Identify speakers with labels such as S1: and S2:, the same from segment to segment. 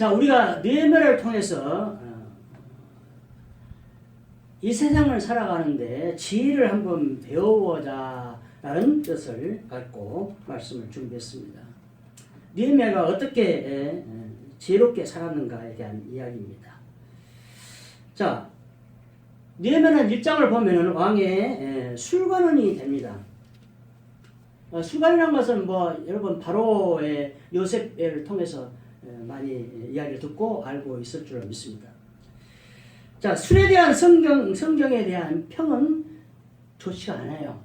S1: 자, 우리가 느헤미야를 통해서 이 세상을 살아가는데 지혜를 한번 배워보자라는 뜻을 갖고 말씀을 준비했습니다. 느헤미야가 어떻게 지혜롭게 살았는가에 대한 이야기입니다. 자, 느헤미야는 1장을 보면은 왕의 술관원이 됩니다. 술관이라는 것은 뭐 여러분 바로의 요셉을 통해서 많이 이야기를 듣고 알고 있을 줄 믿습니다. 자, 술에 대한 성경에 대한 평은 좋지가 않아요.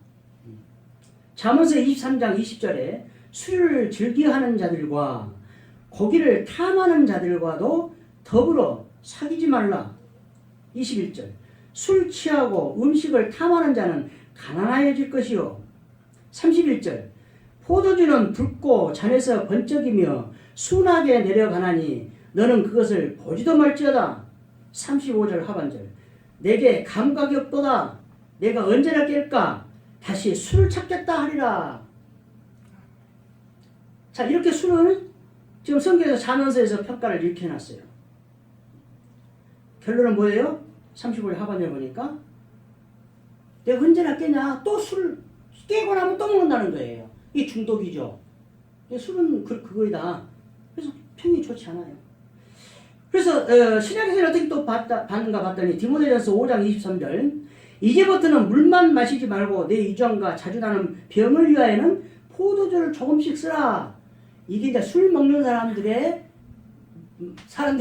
S1: 잠언서 23장 20절에 술을 즐겨하는 자들과 고기를 탐하는 자들과도 더불어 사귀지 말라. 21절 술 취하고 음식을 탐하는 자는 가난하여질 것이요. 31절 포도주는 붉고 잔에서 번쩍이며 순하게 내려가나니 너는 그것을 보지도 말지어다. 35절 하반절 내게 감각이 없도다. 내가 언제나 깰까? 다시 술을 찾겠다 하리라. 자, 이렇게 술을 지금 성경에서 잠언서에서 평가를 이렇게 해놨어요. 결론은 뭐예요? 35절 하반절 보니까 내가 언제나 깨냐? 또 술 깨고 나면 또 먹는다는 거예요. 이게 중독이죠. 술은 그거이다. 그래서 평이 좋지 않아요. 그래서 신약에서는 어떻게 또 봤는가 봤더니 디모데전서 5장 23절 이제부터는 물만 마시지 말고 내 이전과 자주 나는 병을 위하여는 포도주를 조금씩 쓰라. 이게 이제 술 먹는 사람들이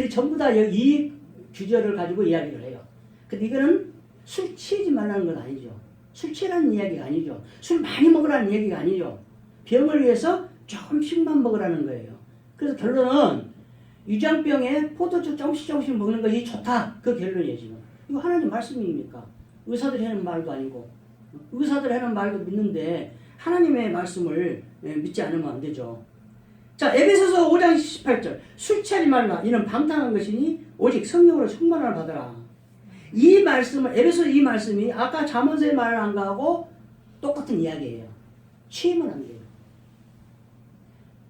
S1: 전부 다 이 규절을 가지고 이야기를 해요. 근데 이거는 술 취하지 말라는 건 아니죠. 술 취라는 이야기가 아니죠. 술 많이 먹으라는 이야기가 아니죠. 병을 위해서 조금씩만 먹으라는 거예요. 그래서 결론은 위장병에 포도주 조금씩 먹는 것이 좋다. 그 결론이에요, 지금. 이거 하나님 말씀입니까? 의사들이 하는 말도 아니고. 의사들이 하는 말도 믿는데 하나님의 말씀을 믿지 않으면 안 되죠. 자, 에베소서 5장 18절. 술 취하지 말라. 이는 방탕한 것이니 오직 성령으로 충만을 받으라. 이 말씀을, 에베소서 이 말씀이 아까 잠언서의 말을 안 가고 똑같은 이야기예요. 취하면 안 돼요.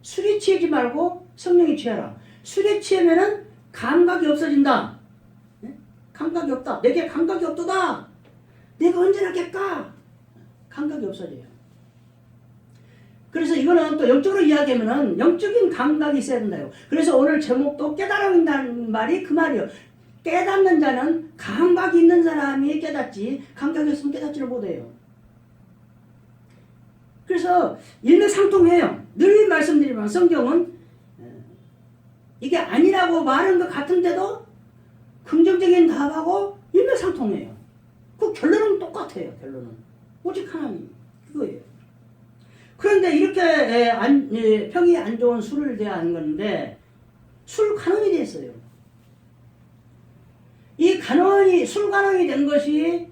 S1: 술에 취하지 말고 성령에 취하라. 술에 취하면은 감각이 없어진다. 네? 감각이 없다. 내게 감각이 없도다. 내가 언제나 깰까? 감각이 없어져요. 그래서 이거는 또 영적으로 이야기하면은 영적인 감각이 있어야 된다요. 그래서 오늘 제목도 깨달음이라는 말이 그 말이에요. 깨닫는 자는 감각이 있는 사람이 깨닫지 감각이 없으면 깨닫지를 못해요. 그래서 일맥상통해요. 늘 말씀드리지만 성경은 이게 아니라고 말한 것 같은데도 긍정적인 답하고 일맥상통해요. 그 결론은 똑같아요. 결론은 오직 하나님 그거예요. 그런데 이렇게 평이 안 좋은 술을 대한 건데 술 간원이 됐어요. 이 간원이 술 간원이 된 것이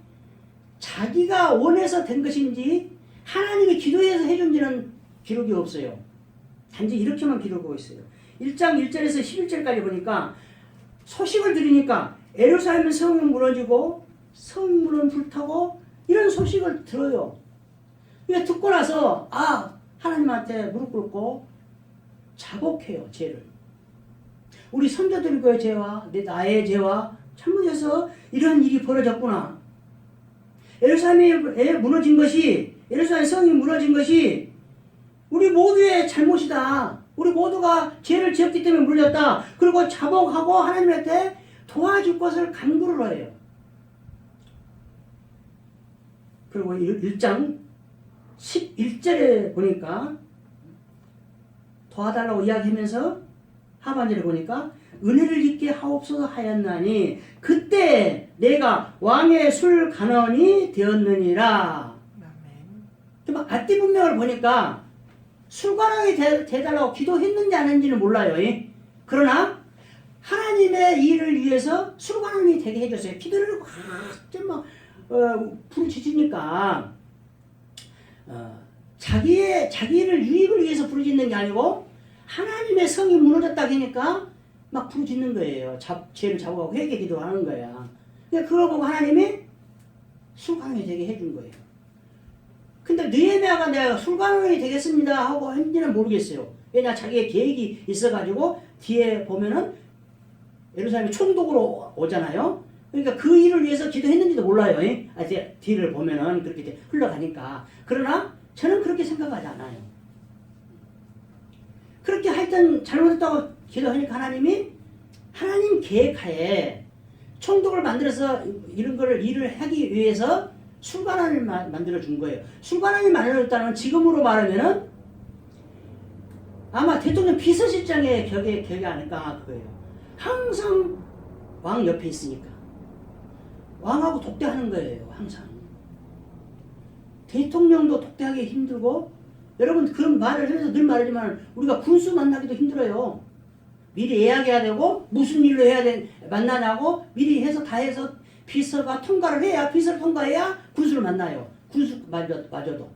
S1: 자기가 원해서 된 것인지 하나님이 기도해서 해준지는 기록이 없어요. 단지 이렇게만 기록하고 있어요. 1장 1절에서 11절까지 보니까 소식을 들으니까 예루살렘 성은 무너지고 성문은 불타고 이런 소식을 들어요. 이거 듣고 나서 하나님한테 무릎 꿇고 자복해요. 죄를. 우리 선조들의 죄와 나의 죄와 잘못해서 이런 일이 벌어졌구나. 예루살렘이 무너진 것이 예루살렘 성이 무너진 것이 우리 모두의 잘못이다. 우리 모두가 죄를 지었기 때문에 물렸다. 그리고 자복하고 하나님한테 도와줄 것을 간구를 해요. 그리고 1장 11절에 보니까 도와달라고 이야기하면서 하반절에 보니까 은혜를 입게 하옵소서 하였나니 그때 내가 왕의 술 간원이 되었느니라. 아멘. 앞뒤 분명을 보니까 술 간원이 되달라고 기도했는지 안 했는지는 몰라요. 그러나 하나님의 일을 위해서 술 간원이 되게 해줬어요. 기도를 막 부르짖으니까 자기를 유익을 위해서 부르짖는 게 아니고 하나님의 성이 무너졌다 하니까 막 부르짖는 거예요. 죄를 자복하고 회개 기도하는 거야. 그걸 보고 하나님이 술관원이 되게 해준 거예요. 근데 느헤미야가 내가 술관원이 되겠습니다 하고 했는지는 모르겠어요. 왜냐 자기의 계획이 있어가지고 뒤에 보면은 예루살렘이 총독으로 오잖아요. 그러니까 그 일을 위해서 기도했는지도 몰라요. 이제 뒤를 보면은 그렇게 흘러가니까. 그러나 저는 그렇게 생각하지 않아요. 그렇게 하여튼 잘못했다고 기도하니까 하나님 계획하에 총독을 만들어서 이런 거를 일을 하기 위해서 술관원을 만들어 준 거예요. 술관원이 만들어졌다는 지금으로 말하면은 아마 대통령 비서실장의 격이 아닐까 그거예요. 항상 왕 옆에 있으니까 왕하고 독대하는 거예요. 항상 대통령도 독대하기 힘들고 여러분 그런 말을 하면서 늘 말하지만 우리가 군수 만나기도 힘들어요. 미리 예약해야 되고 무슨 일로 만나냐고 미리 해서 다 해서 비서가 통과를 해야 비서를 통과해야 군수를 만나요. 군수마저도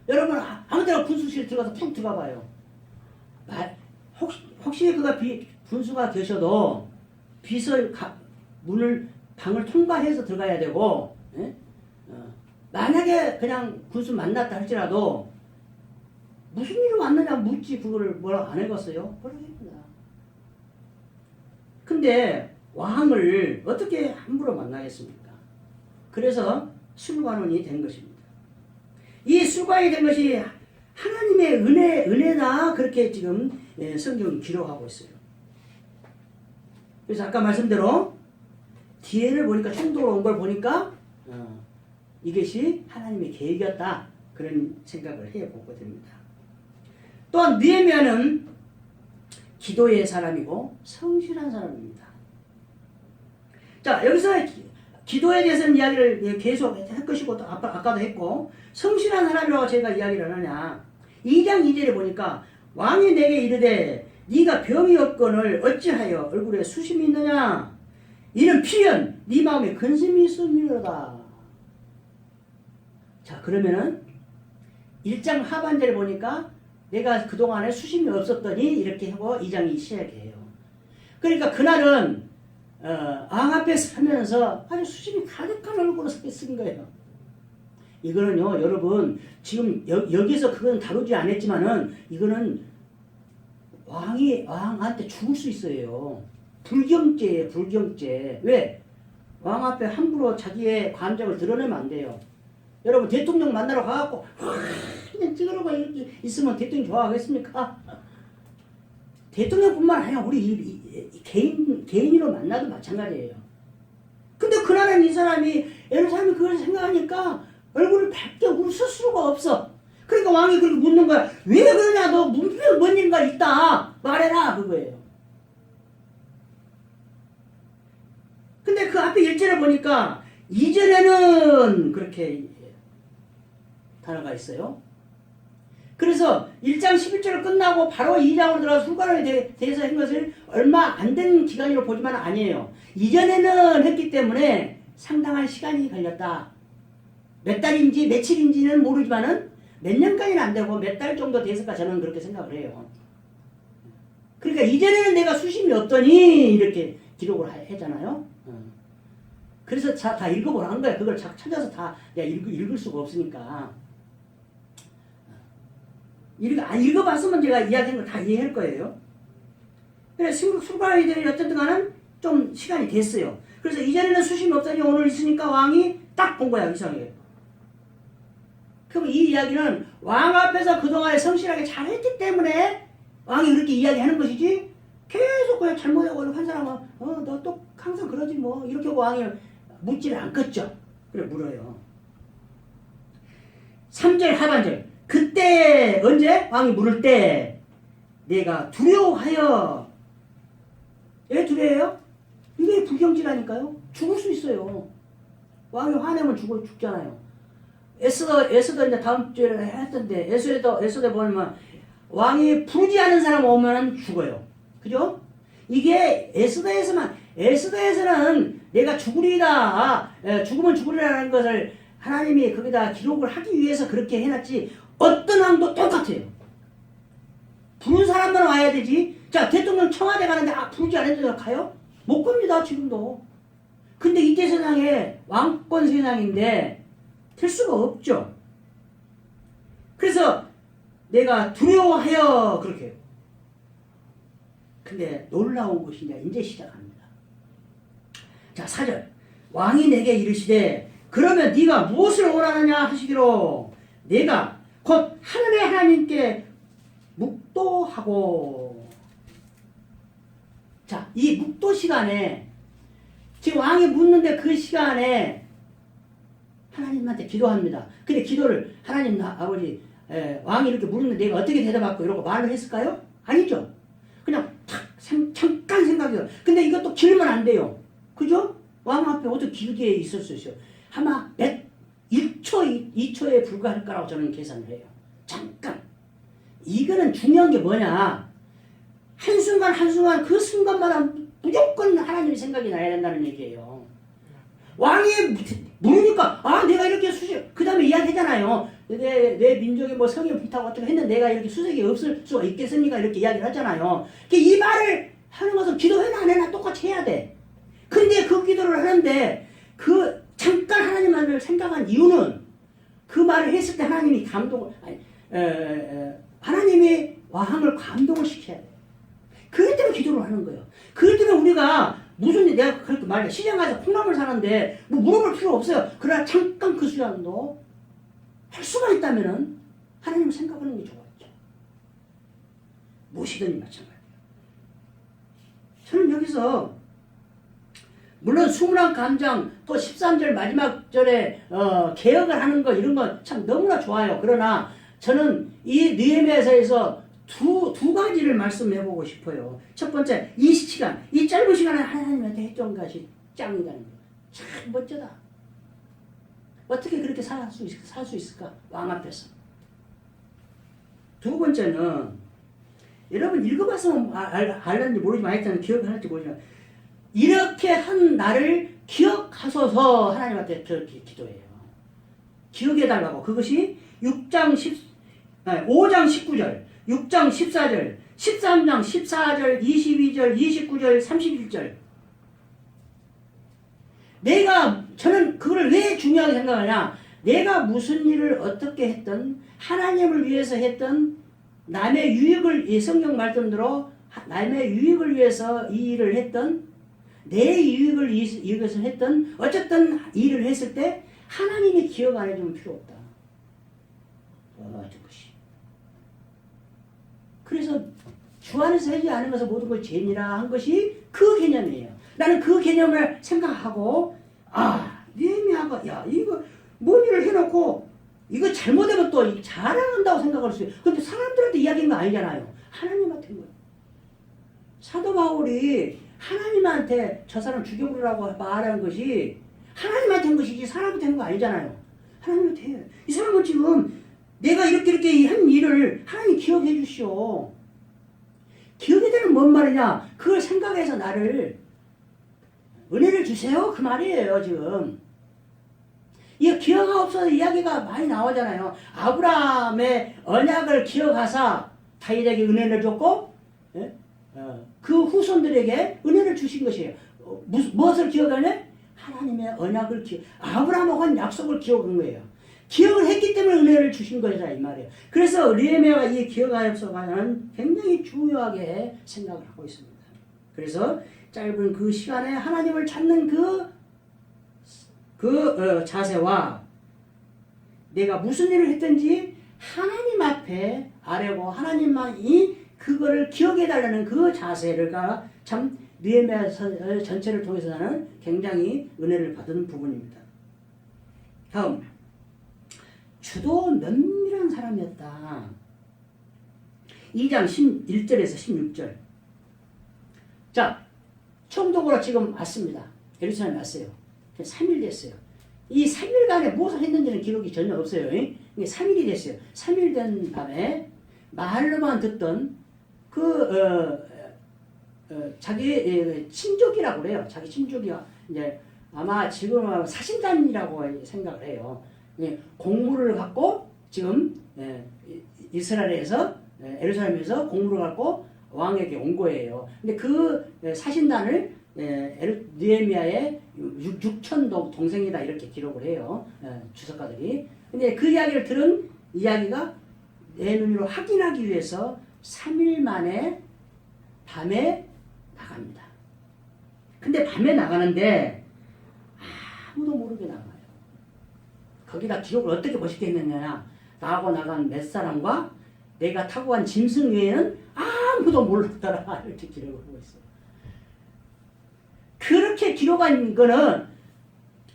S1: 여러분 아무 데나 군수실 들어가서 푹 들어가 봐요. 혹시 그가 군수가 되셔도 비서 방을 통과해서 들어가야 되고 만약에 그냥 군수 만났다 할지라도 무슨 일로 왔느냐 묻지 그거를 뭐라고 안 해봤어요? 모르겠습니다. 근데 왕을 어떻게 함부로 만나겠습니까? 그래서 술관원이 된 것입니다. 이 술관이 된 것이 하나님의 은혜다 그렇게 지금 성경이 기록하고 있어요. 그래서 아까 말씀대로 뒤에를 보니까 총독으로 온 걸 보니까 이것이 하나님의 계획이었다 그런 생각을 해보게 됩니다. 또한 느헤미야는 기도의 사람이고 성실한 사람입니다. 자 여기서 기도에 대해서는 이야기를 계속 할 것이고 또 아까도 했고 성실한 사람이라고 제가 이야기를 하느냐 2장 2절에 보니까 왕이 내게 이르되 네가 병이 없거늘 어찌하여 얼굴에 수심이 있느냐 이는 필연 네 마음에 근심이 있음이로다. 자 그러면은 1장 하반절에 보니까 내가 그동안에 수심이 없었더니 이렇게 하고 2장이 시작해요. 그러니까 그날은 왕 앞에 서면서 아주 수심이 가득한 얼굴로 쓴 거예요. 이거는요 여러분 지금 여기서 그건 다루지 않았지만은 이거는 왕한테 죽을 수 있어요. 불경죄예요. 불경죄. 왜? 왕 앞에 함부로 자기의 감정을 드러내면 안 돼요. 여러분 대통령 만나러 가갖고 그냥 찍으려고 이렇게 있으면 대통령 좋아하겠습니까? 대통령뿐만 아니라 우리 개인으로 만나도 마찬가지예요. 근데 그날은 이 사람이 예루살렘이 그걸 생각하니까 얼굴을 밝게 웃을 수가 없어. 그러니까 왕이 그렇게 묻는 거야. 왜 그러냐? 너 분명 뭔 일인가 있다. 말해라. 그거예요. 근데 그 앞에 1절을 보니까 이전에는 그렇게 단어가 있어요. 그래서 1장 11절을 끝나고 바로 2장으로 들어가서 술관원에 대해서 한 것을 얼마 안 된 기간으로 보지만 아니에요. 이전에는 했기 때문에 상당한 시간이 걸렸다. 몇 달인지 며칠인지는 모르지만은 몇 년까지는 안 되고 몇 달 정도 됐을까 저는 그렇게 생각을 해요. 그러니까 이전에는 내가 수심이 없더니 이렇게 기록을 하잖아요. 그래서 다 읽어보라는 거야. 그걸 찾아서 다 내가 읽을 수가 없으니까. 읽어봤으면 제가 이야기한 걸 다 이해할 거예요. 그래서 술관원이 어쨌든 간에 좀 시간이 됐어요. 그래서 이전에는 수심이 없더니 오늘 있으니까 왕이 딱 본 거야. 이상하게. 그럼 이 이야기는 왕 앞에서 그동안에 성실하게 잘했기 때문에 왕이 그렇게 이야기하는 것이지 계속 그냥 잘못하고 한 사람은 너 또 항상 그러지 뭐 이렇게 왕이 묻지를 않겠죠. 그래 물어요. 3절 하반절 그때 언제? 왕이 물을 때 내가 두려워하여. 왜 두려워해요? 이게 불경지라니까요. 죽을 수 있어요. 왕이 화내면 죽잖아요. 에스더 이제 다음 주에 했던데 에스더에 보면 왕이 부르지 않은 사람 오면 죽어요. 그죠? 이게 에스더에서는 내가 죽으리다 죽으면 죽으리라는 것을 하나님이 거기다 기록을 하기 위해서 그렇게 해놨지 어떤 왕도 똑같아요. 부른 사람만 와야 되지. 자 대통령 청와대 가는데 부르지 않았는데 가요? 못 갑니다 지금도. 근데 이때 세상에 왕권 세상인데 될 수가 없죠. 그래서 내가 두려워하여 그렇게 해요. 근데 놀라운 것이 이제 시작합니다. 자, 4절. 왕이 내게 이르시되 그러면 네가 무엇을 원하느냐 하시기로 내가 곧 하늘의 하나님께 묵도하고. 자, 이 묵도 시간에 지금 왕이 묻는데 그 시간에 하나님한테 기도합니다. 근데 기도를 하나님 아버지 왕이 이렇게 묻는데 내가 어떻게 대답할까 이러고 말을 했을까요? 아니죠. 그냥 잠깐 생각해요. 근데 이것도 길면 안 돼요. 그죠? 왕 앞에 어떻게 길게 있을 수 있어요. 아마 1초, 2초에 불과할 거라고 저는 계산을 해요. 잠깐. 이거는 중요한 게 뭐냐. 한순간 한순간 그 순간마다 무조건 하나님의 생각이 나야 된다는 얘기예요. 왕이 모르니까 내가 이렇게 그 다음에 이야기하잖아요. 내 민족이 뭐 성에 불타고 어떻게 했는데 내가 이렇게 수색이 없을 수가 있겠습니까? 이렇게 이야기를 하잖아요. 이 말을 하는 것은 기도해나 안 해나 똑같이 해야 돼. 근데 그 기도를 하는데 그 잠깐 하나님만을 생각한 이유는 그 말을 했을 때 하나님이 하나님이 왕을 감동을 시켜야 돼. 그것 때문에 기도를 하는 거예요. 그것 때문에 우리가 내가 그렇게 말해. 시장 가서 콩나물 사는데 뭐 물어볼 필요 없어요. 그러나 잠깐 그 시간도 할 수만 있다면은 하나님을 생각하는 게 좋았죠. 무엇이든지 마찬가지예요. 저는 여기서 물론 21간장 또 13절 마지막 절에 개혁을 하는 거 이런 건 참 너무나 좋아요. 그러나 저는 이 느헤미야서에서 두 가지를 말씀해보고 싶어요. 첫 번째, 이 시간, 이 짧은 시간에 하나님한테 했던 것이 짱이라는 거예요. 참 멋져다. 어떻게 그렇게 살 수 있을까? 왕 앞에서. 두 번째는 여러분 읽어봤으면 알는지 모르지만 하여튼 기억을 할지 모르지만 이렇게 한 나를 기억하소서 하나님한테 저렇게 기도해요. 기억해달라고. 그것이 5장 19절, 6장 14절, 13장 14절, 22절, 29절, 31절. 저는 그걸 왜 중요하게 생각하냐. 내가 무슨 일을 어떻게 했든 하나님을 위해서 했든 남의 유익을 성경 말씀대로 남의 유익을 위해서 이 일을 했든 내 유익을 위해서 했든 어쨌든 일을 했을 때 하나님이 기억 안 해주면 필요 없다. 어떤 것이. 그래서 주 안에서 하지 않은 것을 모든 걸 죄니라 한 것이 그 개념이에요. 나는 그 개념을 생각하고 느헤미야가 이거 뭔 일을 해놓고 이거 잘못하면 또 잘한다고 생각할 수 있어요. 근데 사람들한테 이야기한 거 아니잖아요. 하나님한테 한 거예요. 사도 바울이 하나님한테 저 사람 죽여버리라고 말하는 것이 하나님한테 한 것이지 사람한테 한 거 아니잖아요. 하나님한테 해요. 이 사람은 지금 내가 이렇게 한 일을 하나님 기억해 주시오. 기억해달라는 뭔 말이냐? 그걸 생각해서 나를 은혜를 주세요. 그 말이에요 지금. 이 기억하옵소서 이야기가 많이 나오잖아요. 아브라함의 언약을 기억하사 다윗에게 은혜를 줬고 그 후손들에게 은혜를 주신 것이에요. 무엇을 기억하냐? 하나님의 언약을 아브라함하고 한 약속을 기억한 거예요. 기억을 했기 때문에 은혜를 주신 것이다 이 말이에요. 그래서 느헤미야가 이 기억하옵소서는 굉장히 중요하게 생각을 하고 있습니다. 그래서 짧은 그 시간에 하나님을 찾는 자세와 내가 무슨 일을 했든지 하나님 앞에 아뢰고 하나님만이 그거를 기억해달라는 그 자세가 참 느헤미야 전체를 통해서는 굉장히 은혜를 받은 부분입니다. 다음, 주도 면밀한 사람이었다. 2장 1절에서 16절. 자, 총독으로 지금 왔습니다. 예루살렘에 왔어요. 3일 됐어요. 이 3일간에 무엇을 했는지는 기록이 전혀 없어요. 3일이 됐어요. 3일 된 밤에 말로만 듣던 자기 친족이라고 그래요. 자기 친족이야. 이제 아마 지금 사신단이라고 생각을 해요. 공무를 갖고 지금 이스라엘에서 예루살렘에서 공무를 갖고 왕에게 온 거예요. 근데 그 사신단을 느헤미야의 6천 동생이다 이렇게 기록을 해요. 주석가들이. 근데 그 이야기를 들은 이야기가 내 눈으로 확인하기 위해서 3일 만에 밤에 나갑니다. 근데 밤에 나가는데 아무도 모르게 나가요. 거기다 기록을 어떻게 멋있게 했느냐. 나하고 나간 몇 사람과 내가 타고 간 짐승 외에는 아무도 몰랐더라. 이렇게 기록을 하고 있어요. 그렇게 기록한 거는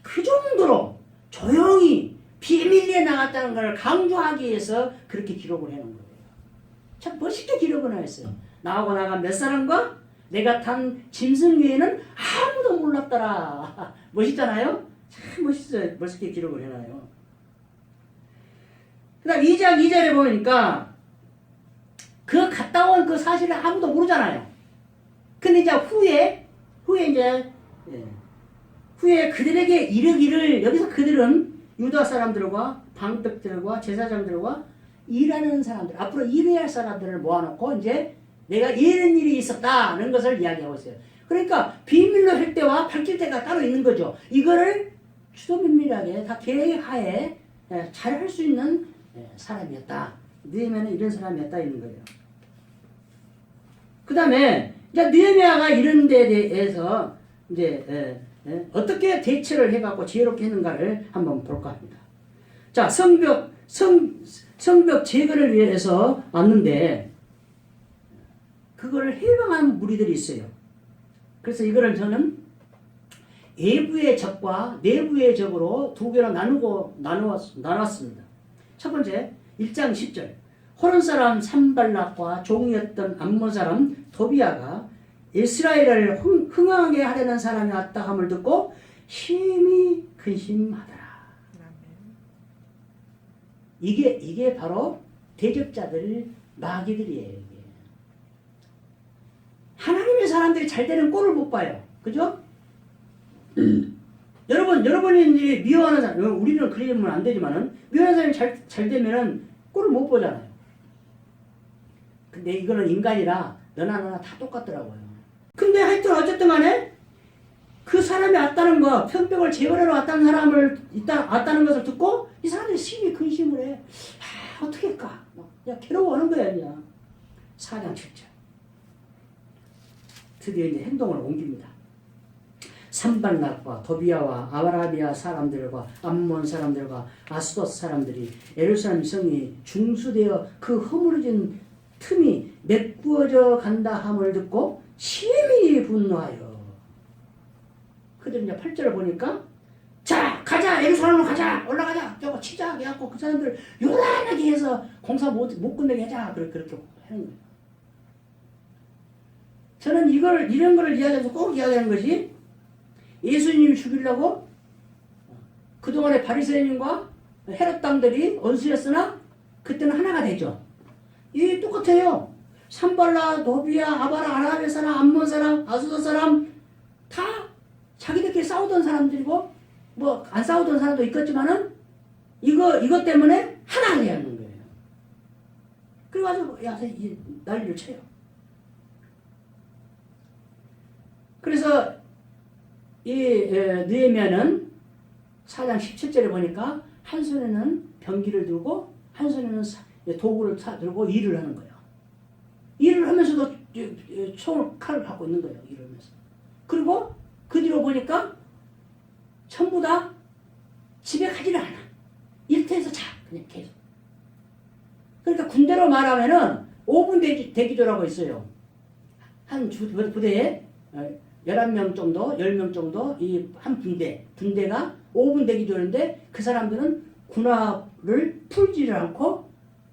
S1: 그 정도로 조용히 비밀리에 나갔다는 걸 강조하기 위해서 그렇게 기록을 해놓은 거예요. 참 멋있게 기록을 했어요. 나하고 나간 몇 사람과 내가 탄 짐승 외에는 아무도 몰랐더라. 멋있잖아요? 참 멋있어요. 멋있게 기록을 해놔요. 그 다음 2장 2절에 보니까 그 갔다 온 그 사실을 아무도 모르잖아요. 근데 이제 후에 그들에게 이르기를, 여기서 그들은 유다 사람들과 방백들과 제사장들과 일하는 사람들, 앞으로 일해야 할 사람들을 모아놓고 이제 내가 이런 일이 있었다는 것을 이야기하고 있어요. 그러니까 비밀로 할 때와 밝힐 때가 따로 있는 거죠. 이거를 추도면밀하게 다 계획하에 잘 할 수 있는 사람이었다. 느헤미야는 이런 사람이었다 있는 거예요. 그 다음에 이제 느헤미야가 이런 데에 대해서 이제 어떻게 대처를 해갖고 지혜롭게 했는가를 한번 볼까 합니다. 자, 성벽 제거를 위해서 왔는데 그거를 해방한 무리들이 있어요. 그래서 이거를 저는 외부의 적과 내부의 적으로 두 개로 나눴습니다. 첫 번째 1장 10절 호론 사람 산발락과 종이었던 암몬 사람 도비아가 이스라엘을 흥하게 하려는 사람이 왔다 함을 듣고 심히 근심하더라. 이게 바로 대적자들 마귀들이에요. 이게. 하나님의 사람들이 잘 되는 꼴을 못 봐요. 그죠? 여러분이 미워하는 사람, 우리는 그러면 안 되지만은 미워하는 사람이 잘 되면은 꼴을 못 보잖아요. 근데 이거는 인간이라 너나 다 똑같더라고요. 근데 하여튼 어쨌든 간에 그 사람이 왔다는 거, 편벽을 제거하러 왔다는 사람을 왔다는 것을 듣고 이 사람들이 심히 근심을 해. 어떻게 할까? 야, 괴로워하는 거야, 그냥. 4장 7절. 드디어 이제 행동을 옮깁니다. 산발락과 도비아와 아라비아 사람들과 암몬 사람들과 아스돗 사람들이 예루살렘 성이 중수되어 그 허물어진 틈이 메꾸어져 간다 함을 듣고 심히 분노하여. 그들 이제 8절을 보니까 자 가자 예루살렘으로 가자 올라가자 저거 치자 해갖고 그 사람들 요란하게 해서 공사 못 끝내게 하자 그렇게 하는 거예요. 저는 이런 거를 이야기해서 꼭 이야기하는 것이 예수님을 죽이려고 그동안의 바리새인과 헤롯 당들이 원수였으나 그때는 하나가 되죠. 이게 똑같아요. 산발라, 도비아, 아바라, 아라비아 사람, 암몬 사람, 아스돗 사람 다 자기들끼리 싸우던 사람들이고 뭐 안 싸우던 사람도 있겠지만은 이것 때문에 하나 되는 거예요. 그래가지고 난리를 쳐요. 그래서 이 느헤미야는 4장 17절에 보니까 한 손에는 병기를 들고 한 손에는 도구를 들고 일을 하는 거예요. 일을 하면서도 칼을 갖고 있는 거예요. 일을 하면서. 그리고 그 뒤로 보니까 전부 다 집에 가지를 않아. 일터에서 자. 그냥 계속. 그러니까 군대로 말하면은 5분 대기조라고 있어요. 한 부대에 11명 정도, 10명 정도 이 한 분대가 5분 대기조인데 그 사람들은 군화를 풀지를 않고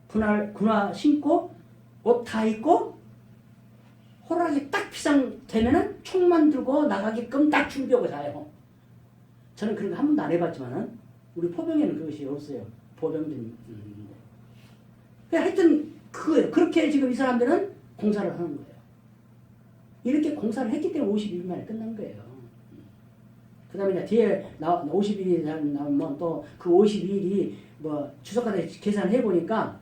S1: 군화 신고 옷 다 입고 호락이 딱 비상되면은 총만 들고 나가게끔 딱 준비하고 자요. 저는 그런 거 한 번도 안 해봤지만은 우리 포병에는 그것이 없어요. 보병들이. 하여튼 그렇게 지금 이 사람들은 공사를 하는 거예요. 이렇게 공사를 했기 때문에 52일 만에 끝난 거예요. 그 다음에 뒤에 50일이 나오면 또 그 52일이 뭐 주석가대 계산해 보니까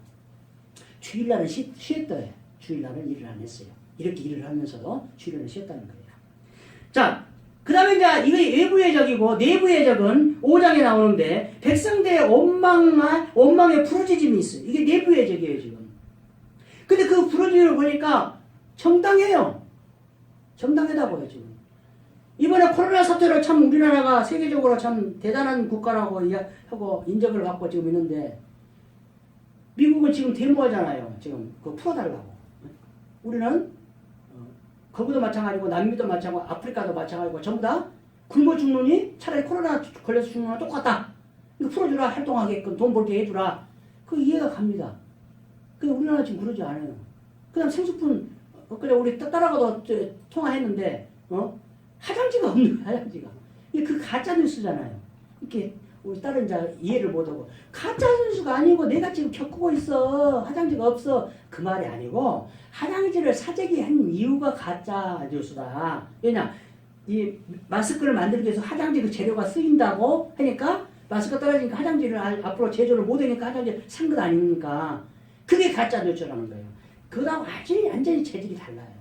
S1: 주일날은 쉬었대요. 주일날은 일을 안 했어요. 이렇게 일을 하면서도 주일날은 쉬었다는 거예요. 자, 그 다음에 이제 이거 외부의 적이고 내부의 적은 5장에 나오는데 백성들의 원망의 부르짖음이 있어요. 이게 내부의 적이에요, 지금. 근데 그 부르짖음을 보니까 정당해요. 정당하다고요, 지금. 이번에 코로나 사태로 참 우리나라가 세계적으로 참 대단한 국가라고 하고 인정을 받고 지금 있는데, 미국은 지금 데모하잖아요. 지금 그거 풀어달라고. 우리는 거기도 마찬가지고 남미도 마찬가지고 아프리카도 마찬가지고 전부 다 굶어 죽느니 차라리 코로나 걸려서 죽는 거랑 똑같다. 이거 풀어주라. 활동하게끔 돈 벌게 해주라. 그 이해가 갑니다. 근데 우리나라 지금 그러지 않아요. 그냥 생수뿐 그래 우리 따라가도 통화했는데 화장지가 없는 거야, 화장지가. 이게 그 가짜 뉴스잖아요. 이렇게 우리 다른 자 이해를 못하고 가짜 뉴스가 아니고 내가 지금 겪고 있어. 화장지가 없어. 그 말이 아니고 화장지를 사재기 한 이유가 가짜 뉴스다. 왜냐 이 마스크를 만들기 위해서 화장지 그 재료가 쓰인다고 하니까 마스크 떨어지니까 화장지를 앞으로 제조를 못하니까 화장지를 산 것 아닙니까? 그게 가짜 뉴스라는 거예요. 그거하고 완전히 재질이 달라요.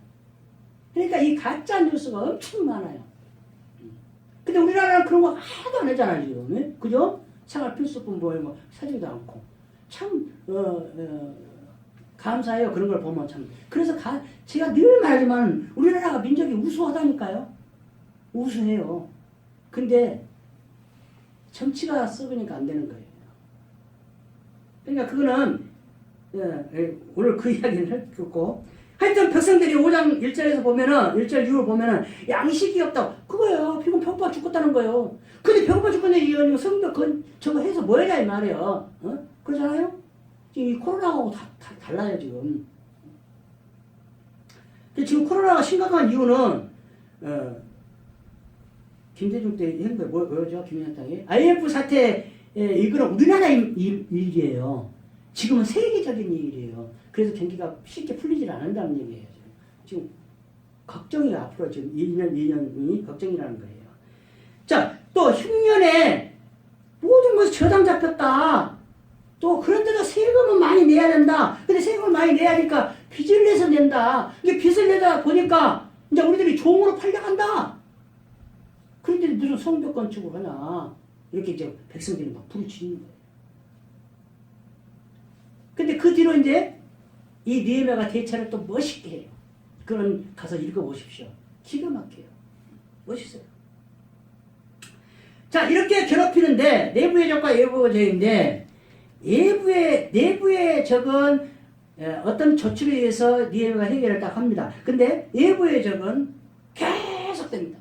S1: 그러니까 이 가짜 뉴스가 엄청 많아요. 근데 우리나라는 그런 거 하나도 안 했잖아요, 지금. 네? 그죠? 생활 필수품 뭐 사지도 않고. 참, 감사해요. 그런 걸 보면 참. 그래서 제가 늘 말하지만 우리나라가 민족이 우수하다니까요. 우수해요. 근데 정치가 썩으니까 안 되는 거예요. 그러니까 그거는 오늘 그 이야기를 했고 하여튼 백성들이 5장 1절에서 보면은 1절 이후로 보면은 양식이 없다고 그거예요. 지금 배고파 죽겠다는 거예요. 근데 배고파 죽겠는데 이 성도 저거 해서 뭐 해야 이 말이에요. 그러잖아요. 이 코로나하고 다 달라요 지금. 근데 지금 코로나가 심각한 이유는 김대중 때 한 거 뭐였죠? 김영삼이 IMF 사태 이거는 우리나라 일이에요. 지금은 세계적인 일이에요. 그래서 경기가 쉽게 풀리질 않는다는 얘기예요. 지금 걱정이 앞으로 지금 1년, 2년이 걱정이라는 거예요. 자, 또 흉년에 모든 것이 저당 잡혔다. 또 그런데도 세금은 많이 내야 된다. 근데 세금을 많이 내야 하니까 빚을 내서 낸다. 이게 빚을 내다 보니까 이제 우리들이 종으로 팔려간다. 그런데 무슨 성벽 건축을 하냐. 이렇게 이제 백성들이 막 부르치는 거예요. 근데 그 뒤로 이제 이 느헤미야가 대처를 또 멋있게 해요. 그건 가서 읽어보십시오. 기가 막혀요. 멋있어요. 자, 이렇게 괴롭히는데 내부의 적과 외부의 적인데 내부의 적은 어떤 조치를 위해서 느헤미야가 해결을 딱 합니다. 근데 외부의 적은 계속됩니다.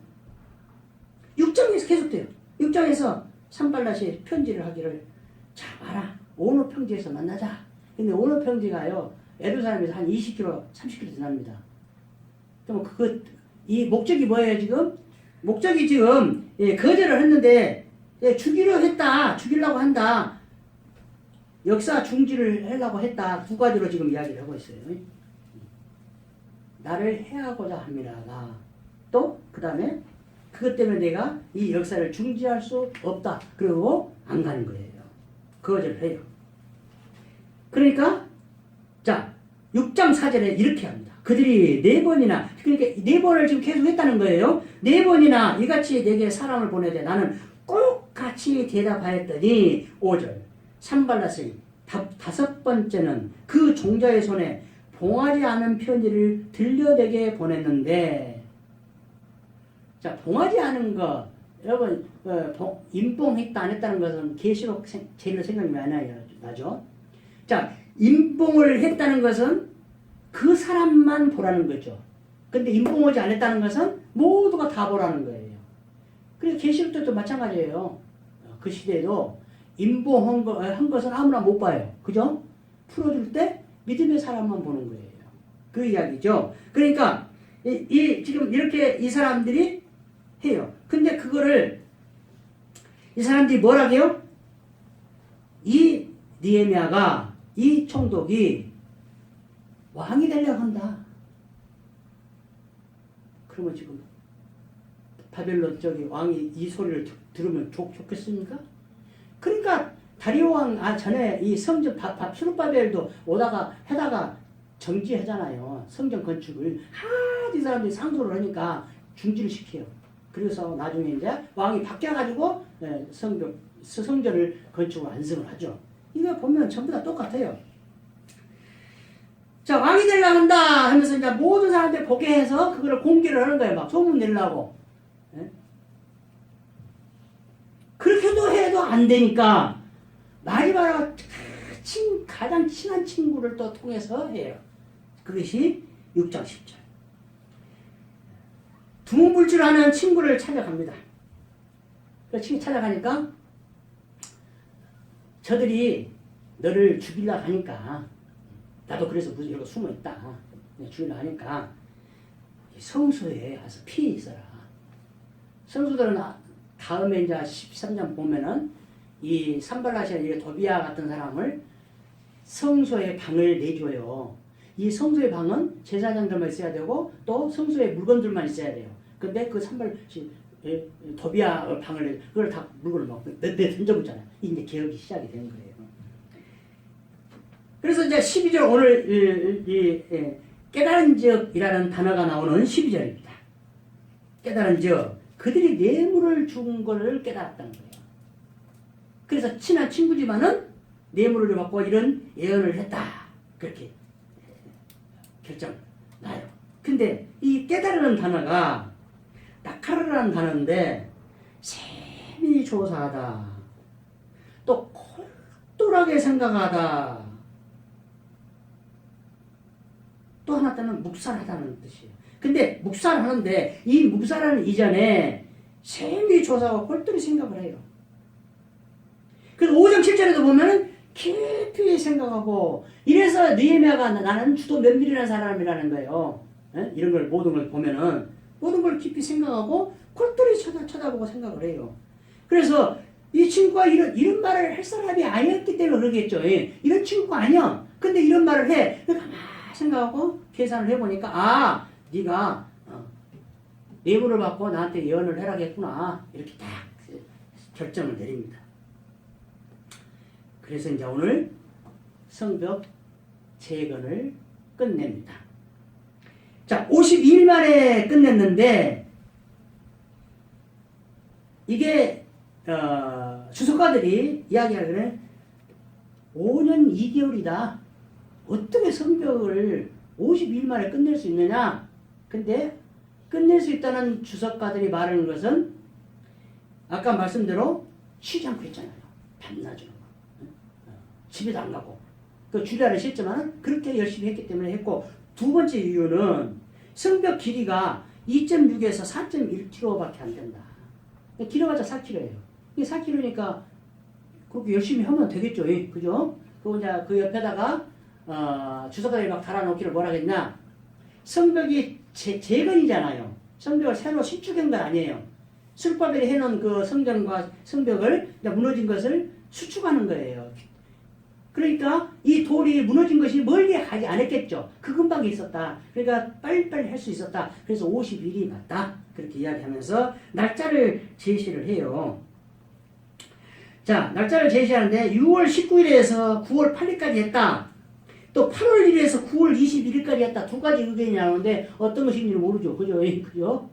S1: 6장에서 계속돼요. 6장에서 산발랏이 편지를 하기를 자 봐라. 오노 평지에서 만나자. 근데 오노 평지가요. 예루살렘에서 한 20km, 30km 지납니다. 그럼 이 목적이 뭐예요 지금? 목적이 지금 거절을 했는데 죽이려고 한다. 역사 중지를 하려고 했다. 두 가지로 지금 이야기를 하고 있어요. 나를 해하고자 합니다가 또 그 다음에 그것 때문에 내가 이 역사를 중지할 수 없다. 그리고 안 가는 거예요. 거절을 해요. 그러니까 자 6장 4절에 이렇게 합니다. 그들이 4번이나 그러니까 4번을 지금 계속 했다는 거예요. 4번이나 이같이 내게 사람을 보내되 나는 꼭 같이 대답하였더니 5절 산발랏이 5번째는 그 종자의 손에 봉하지 않은 편지를 들려대게 보냈는데 자 봉하지 않은 거 여러분 임봉했다 안 했다는 것은 계시록 제일 생각이 많이 나죠. 자 임봉을 했다는 것은 그 사람만 보라는 거죠. 근데 임봉하지 않았다는 것은 모두가 다 보라는 거예요. 그래서 계시록 때도 마찬가지예요. 그 시대에도 임봉한 것은 아무나 못 봐요. 그죠? 풀어줄 때 믿음의 사람만 보는 거예요. 그 이야기죠. 그러니까 지금 이렇게 이 사람들이 해요. 근데 그거를 이 사람들이 뭐라고 해요? 이 느헤미야가 이 총독이 왕이 되려고 한다. 그러면 지금 바벨론 왕이 이 소리를 들으면 좋겠습니까? 그러니까 다리오 왕 전에 이 성전 수르바벨도 해다가 정지하잖아요. 성전 건축을 이 사람들이 상소를 하니까 중지를 시켜요. 그래서 나중에 이제 왕이 바뀌어가지고 성전을 건축을 완성을 하죠. 이거 보면 전부 다 똑같아요. 자, 왕이 되려고 한다 하면서 이제 모든 사람들 보게 해서 그거를 공개를 하는 거예요. 막 소문 내려고. 예? 그렇게도 해도 안 되니까 마지막으로 가장 친한 친구를 또 통해서 해요. 그것이 6장 10절. 두문불출하는 친구를 찾아갑니다. 그 친구 찾아가니까 저들이 너를 죽이려고 하니까 나도 그래서 무슨 이러고 숨어있다. 죽이려고 하니까 성소에 와서 피해 있어라. 성소들은 다음에 이제 13장 보면은 이 산발라시아 도비아 같은 사람을 성소에 방을 내줘요. 이 성소의 방은 제사장들만 있어야 되고 또 성소에 물건들만 있어야 돼요. 근데 그 도비아 방을 내줘. 그걸 다 물건을 막 던져붙잖아요. 이제 개혁이 시작이 되는 거예요. 그래서 이제 12절 오늘 깨달은 적이라는 단어가 나오는 12절입니다. 깨달은 적. 그들이 뇌물을 준 것을 깨달았다는 거예요. 그래서 친한 친구지만은 뇌물을 받고 이런 예언을 했다. 그렇게 결정 나요. 근데 이 깨달은 단어가 나카르라는 단어인데 세밀히 조사하다. 또 콜똘하게 생각하다. 또 하나 때는 묵살하다는 뜻이에요. 근데 묵살하는데 이 묵살하는 이전에 세밀히 조사하고 콜똘히 생각을 해요. 그래서 5장 7절에도 보면은 깊이 생각하고 이래서 느헤미야가 나는 주도 면밀이라는 사람이라는 거예요. 에? 이런 걸 모든 걸 보면은 모든 걸 깊이 생각하고 콜똘히 쳐다보고 생각을 해요. 그래서 이 친구가 이런 말을 할 사람이 아니었기 때문에 그러겠죠. 예. 이런 친구가 아니야. 근데 이런 말을 해. 가만히 생각하고 계산을 해보니까 네가 뇌물을 받고 나한테 예언을 해라겠구나. 이렇게 딱 결정을 내립니다. 그래서 이제 오늘 성벽 재건을 끝냅니다. 자, 52일 만에 끝냈는데 이게 주석가들이 이야기하기를 5년 2개월이다. 어떻게 성벽을 52일 만에 끝낼 수 있느냐? 근데 끝낼 수 있다는 주석가들이 말하는 것은 아까 말씀대로 쉬지 않고 했잖아요. 밤낮으로. 집에도 안 가고. 그 주례를 쉬었지만 그렇게 열심히 했기 때문에 했고, 두 번째 이유는 성벽 길이가 2.6에서 4.1km밖에 안 된다. 길어봤자 4km예요. 이게 4km니까 그렇게 열심히 하면 되겠죠. 그죠? 그 옆에다가 주석가들이 막 달아놓기를 뭐라 했냐? 성벽이 재건이잖아요. 성벽을 새로 신축한 건 아니에요. 술바벨이 해놓은 그 성전과 성벽을 무너진 것을 수축하는 거예요. 그러니까 이 돌이 무너진 것이 멀리 가지 않았겠죠. 그 근방에 있었다. 그러니까 빨리빨리 할 수 있었다. 그래서 50일이 맞다. 그렇게 이야기하면서 날짜를 제시를 해요. 자, 날짜를 제시하는데 6월 19일에서 9월 8일까지 했다. 또 8월 1일에서 9월 21일까지 했다. 두 가지 의견이 나오는데 어떤 것인지 모르죠. 그죠? 그죠?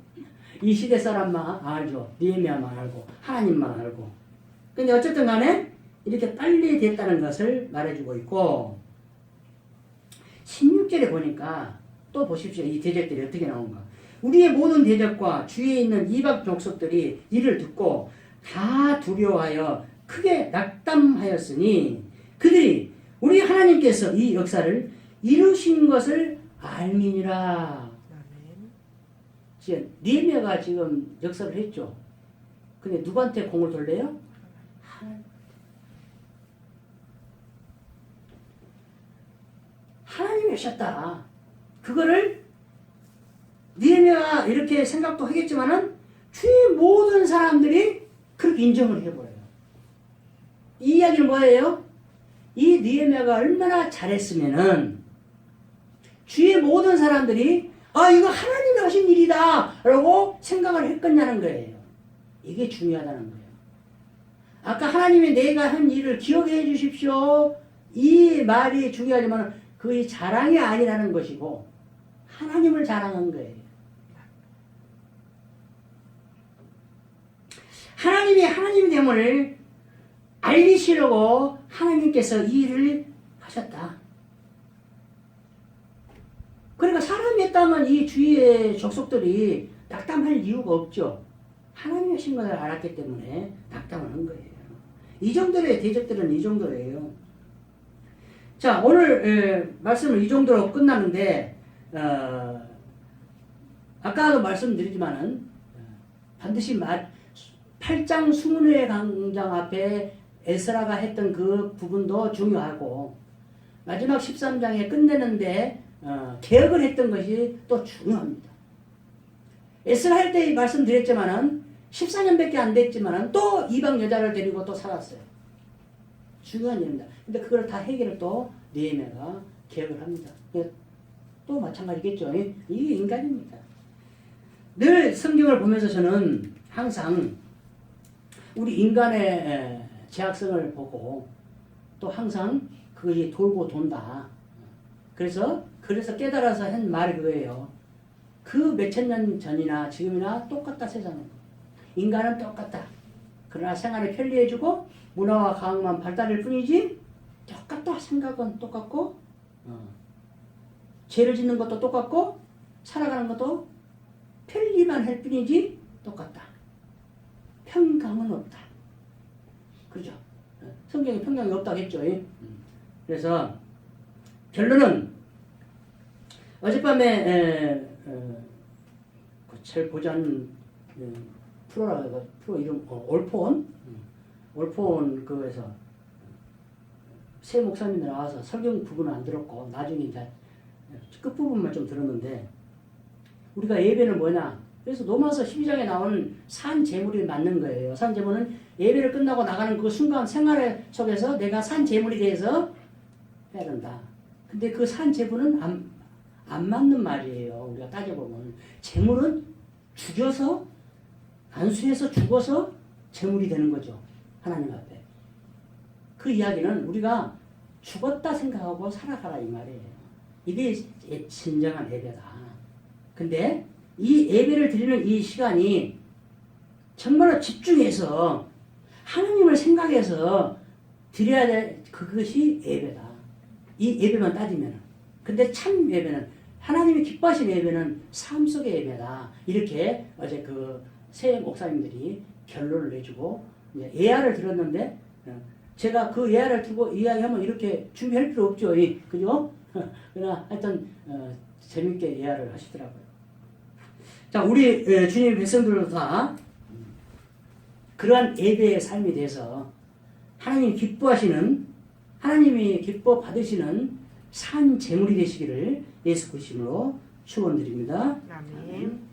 S1: 이 시대 사람만 알죠. 느헤미야만 알고 하나님만 알고. 근데 어쨌든 간에 이렇게 빨리 됐다는 것을 말해주고 있고, 16절에 보니까 또 보십시오. 이 대적들이 어떻게 나온가. 우리의 모든 대적과 주위에 있는 이방 족속들이 이를 듣고 다 두려워하여 크게 낙담하였으니 그들이 우리 하나님께서 이 역사를 이루신 것을 알미니라. 지금 느헤미야가 지금 역사를 했죠. 근데 누구한테 공을 돌려요? 하나님이 하셨다. 그거를 느헤미야가 이렇게 생각도 하겠지만은 주위 모든 사람들이 그렇게 인정을 해버려요. 이 이야기는 뭐예요? 이 느헤미야가 얼마나 잘했으면은 주위의 모든 사람들이 이거 하나님이 하신 일이다 라고 생각을 했겠냐는 거예요. 이게 중요하다는 거예요. 아까 하나님이 내가 한 일을 기억해 주십시오. 이 말이 중요하지만 그의 자랑이 아니라는 것이고 하나님을 자랑한 거예요. 하나님이 하나님의 됨을 알리시려고 하나님께서 이 일을 하셨다. 그러니까 사람이 했다면 이 주위의 족속들이 낙담할 이유가 없죠. 하나님이 하신 것을 알았기 때문에 낙담을 한 거예요. 이 정도의 대적들은 이 정도예요. 자, 오늘 말씀을 이 정도로 끝나는데 아까도 말씀드리지만은 반드시 8장 수문회 강장 앞에 에스라가 했던 그 부분도 중요하고 마지막 13장에 끝내는데 개혁을 했던 것이 또 중요합니다. 에스라 할 때 말씀드렸지만은 14년밖에 안 됐지만은 또 이방 여자를 데리고 또 살았어요. 중요한 일입니다. 근데 그걸 다 해결을 또 느헤미야가 개혁을 합니다. 또 마찬가지겠죠. 이게 인간입니다. 늘 성경을 보면서 저는 항상 우리 인간의 제약성을 보고 또 항상 그것이 돌고 돈다. 그래서 깨달아서 한 말이 그거예요. 그 몇천 년 전이나 지금이나 똑같다 세상은. 인간은 똑같다. 그러나 생활에 편리해지고 문화와 과학만 발달할 뿐이지 똑같다. 생각은 똑같고 죄를 짓는 것도 똑같고 살아가는 것도 편리만 할 뿐이지 똑같다. 평강은 없다. 그렇죠? 성경에 평강이 없다고 했죠. 그래서 결론은 어젯밤에 제일 보자는 프로 이름 올폰 그에서 새 목사님이 나와서 설경 부분은 안 들었고 나중에 이제 끝부분만 좀 들었는데 우리가 예배는 뭐냐? 그래서 로마서 12장에 나오는 산 제물이 맞는 거예요. 산 제물은 예배를 끝나고 나가는 그 순간 생활 속에서 내가 산 제물에 대해서 해야 된다. 근데 그 산 제물은 안 맞는 말이에요. 우리가 따져보면 제물은 죽여서 안수해서 죽어서 제물이 되는 거죠. 하나님 앞에. 그 이야기는 우리가 죽었다 생각하고 살아가라 이 말이에요. 이게 진정한 예배다. 근데 이 예배를 드리는 이 시간이 정말로 집중해서 하나님을 생각해서 드려야 될 그것이 예배다. 이 예배만 따지면. 근데 참 예배는 하나님이 기뻐하시는 예배는 삶 속의 예배다. 이렇게 어제 그 새 목사님들이 결론을 내주고 예화를 들었는데 제가 그 예화를 두고 이야기하면 이렇게 준비할 필요 없죠. 그죠? 그러나 하여튼 재밌게 예화를 하시더라고요. 자, 우리 주님의 백성들도 다 그러한 예배의 삶에 대해서 하나님이 기뻐하시는 하나님이 기뻐 받으시는 산 제물이 되시기를 예수 그리스도로 축원드립니다.
S2: 아멘.